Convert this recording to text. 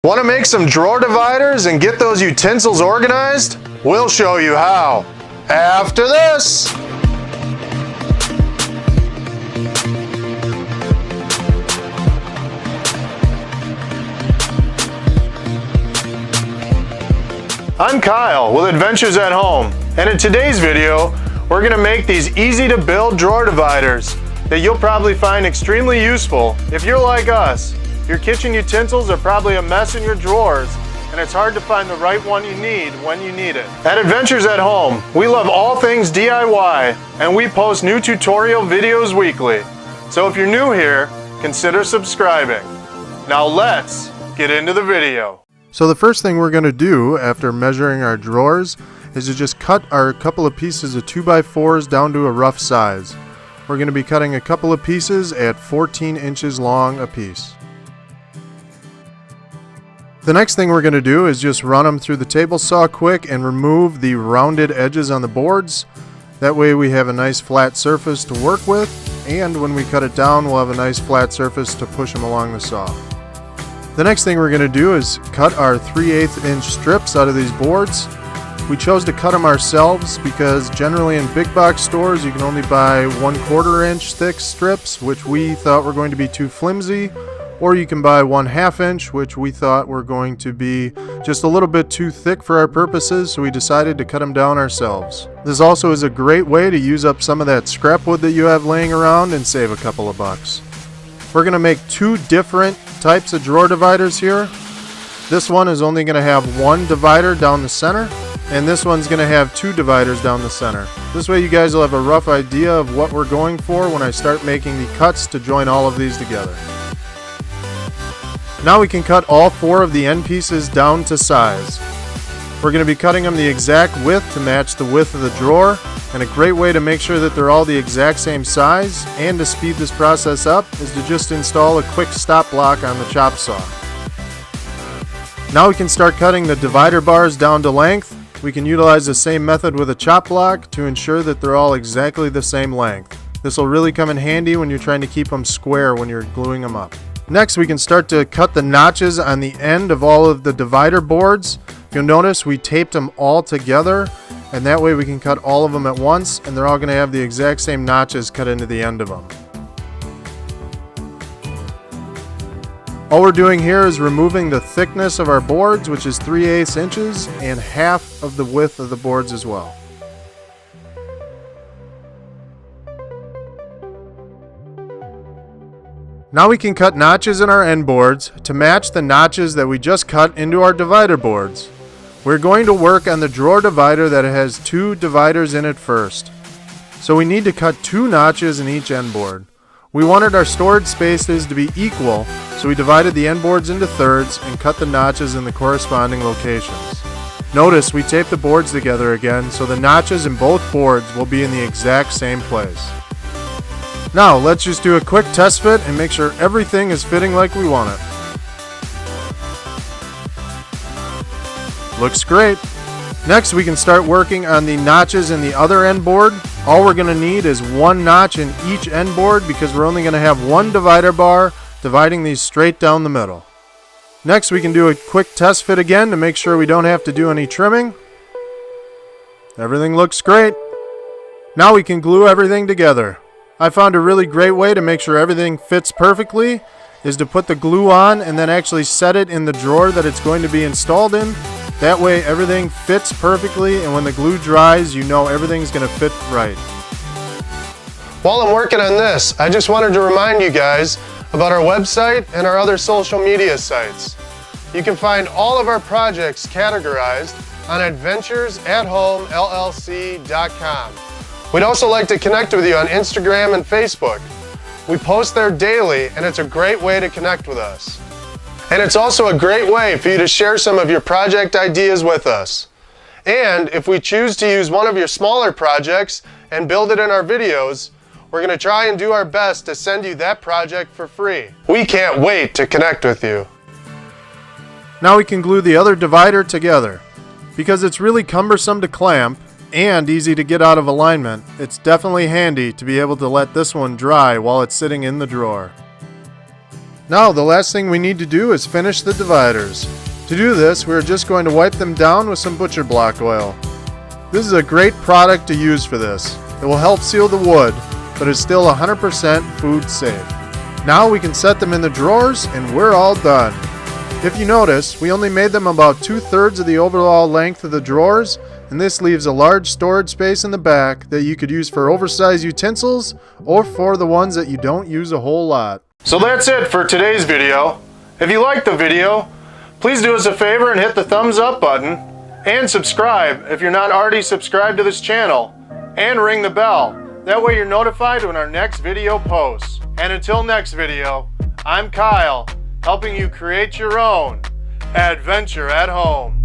Want to make some drawer dividers and get those utensils organized? We'll show you how. After this! I'm Kyle with Adventures at Home, and in today's video, we're going to make these easy to build drawer dividers that you'll probably find extremely useful if you're like us. Your kitchen utensils are probably a mess in your drawers, and it's hard to find the right one you need when you need it. At Adventures at Home, we love all things DIY, and we post new tutorial videos weekly. So if you're new here, consider subscribing. Now let's get into the video. So the first thing we're going to do after measuring our drawers is to just cut our couple of pieces of 2x4s down to a rough size. We're going to be cutting a couple of pieces at 14 inches long a piece. The next thing we're going to do is just run them through the table saw quick and remove the rounded edges on the boards. That way we have a nice flat surface to work with, and when we cut it down we'll have a nice flat surface to push them along the saw. The next thing we're going to do is cut our 3/8 inch strips out of these boards. We chose to cut them ourselves because generally in big box stores you can only buy 1/4 inch thick strips, which we thought were going to be too flimsy, or you can buy 1/2 inch, which we thought were going to be just a little bit too thick for our purposes, so we decided to cut them down ourselves. This also is a great way to use up some of that scrap wood that you have laying around and save a couple of bucks. We're going to make two different types of drawer dividers here. This one is only going to have one divider down the center, and this one's going to have two dividers down the center. This way you guys will have a rough idea of what we're going for when I start making the cuts to join all of these together. Now we can cut all four of the end pieces down to size. We're going to be cutting them the exact width to match the width of the drawer, and a great way to make sure that they're all the exact same size and to speed this process up is to just install a quick stop block on the chop saw. Now we can start cutting the divider bars down to length. We can utilize the same method with a chop block to ensure that they're all exactly the same length. This will really come in handy when you're trying to keep them square when you're gluing them up. Next, we can start to cut the notches on the end of all of the divider boards. You'll notice we taped them all together, and that way we can cut all of them at once, and they're all going to have the exact same notches cut into the end of them. All we're doing here is removing the thickness of our boards, which is 3/8 inches, and half of the width of the boards as well. Now we can cut notches in our end boards to match the notches that we just cut into our divider boards. We're going to work on the drawer divider that has two dividers in it first. So we need to cut two notches in each end board. We wanted our storage spaces to be equal, so we divided the end boards into thirds and cut the notches in the corresponding locations. Notice we taped the boards together again, so the notches in both boards will be in the exact same place. Now let's just do a quick test fit and make sure everything is fitting like we want it. Looks great. Next we can start working on the notches in the other end board. All we're going to need is one notch in each end board because we're only going to have one divider bar dividing these straight down the middle. Next we can do a quick test fit again to make sure we don't have to do any trimming. Everything looks great. Now we can glue everything together. I found a really great way to make sure everything fits perfectly is to put the glue on and then actually set it in the drawer that it's going to be installed in. That way everything fits perfectly, and when the glue dries, you know everything's going to fit right. While I'm working on this, I just wanted to remind you guys about our website and our other social media sites. You can find all of our projects categorized on adventuresathomellc.com. We'd also like to connect with you on Instagram and Facebook. We post there daily, and it's a great way to connect with us. And it's also a great way for you to share some of your project ideas with us. And if we choose to use one of your smaller projects and build it in our videos, we're going to try and do our best to send you that project for free. We can't wait to connect with you. Now we can glue the other divider together. Because it's really cumbersome to clamp and easy to get out of alignment, it's definitely handy to be able to let this one dry while it's sitting in the drawer. Now the last thing we need to do is finish the dividers. To do this, we're just going to wipe them down with some butcher block oil. This is a great product to use for this. It will help seal the wood, but is still 100% food safe. Now we can set them in the drawers and we're all done. If you notice, we only made them about 2/3 of the overall length of the drawers, and this leaves a large storage space in the back that you could use for oversized utensils or for the ones that you don't use a whole lot. So that's it for today's video. If you liked the video, please do us a favor and hit the thumbs up button, and subscribe if you're not already subscribed to this channel, and ring the bell. That way you're notified when our next video posts. And until next video, I'm Kyle, helping you create your own adventure at home.